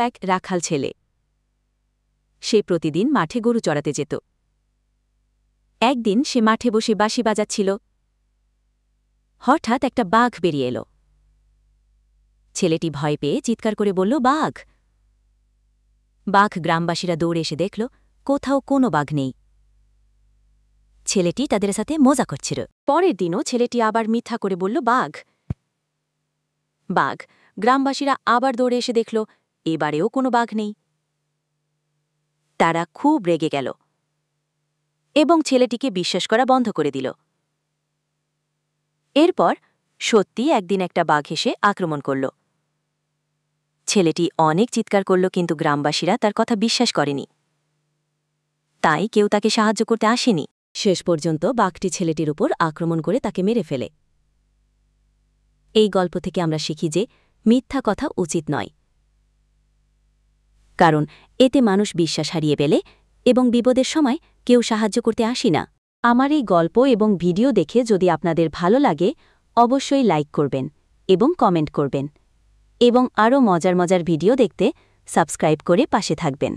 এক রাখাল ছেলে। সে প্রতিদিন মাঠে গরু চড়াতে যেত। একদিন সে মাঠে বসে বাঁশি বাজাচ্ছিল। হঠাৎ একটা বাঘ বেরিয়ে এল। ছেলেটি ভয় পেয়ে চিৎকার করে বলল, বাঘ! বাঘ! গ্রামবাসীরা দৌড়ে এসে দেখল কোথাও কোনো বাঘ নেই। ছেলেটি তাদের সাথে মজা করছিল। পরের দিনও ছেলেটি আবার মিথ্যা করে বলল, বাঘ! বাঘ! গ্রামবাসীরা আবার দৌড়ে এসে দেখল এবারেও কোনো বাঘ নেই। তারা খুব রেগে গেল এবং ছেলেটিকে বিশ্বাস করা বন্ধ করে দিল। এরপর সত্যি একদিন একটা বাঘ এসে আক্রমণ করল। ছেলেটি অনেক চিৎকার করল, কিন্তু গ্রামবাসীরা তার কথা বিশ্বাস করেনি। তাই কেউ তাকে সাহায্য করতে আসেনি। শেষ পর্যন্ত বাঘটি ছেলেটির উপর আক্রমণ করে তাকে মেরে ফেলে। এই গল্প থেকে আমরা শিখি যে মিথ্যা কথা উচিত নয়, কারণ এতে মানুষ বিশ্বাস হারিয়ে ফেলে এবং বিপদের সময় কেউ সাহায্য করতে আসে না। আমার এই গল্প এবং ভিডিও দেখে যদি আপনাদের ভালো লাগে অবশ্যই লাইক করবেন এবং কমেন্ট করবেন, এবং আরও মজার মজার ভিডিও দেখতে সাবস্ক্রাইব করে পাশে থাকবেন।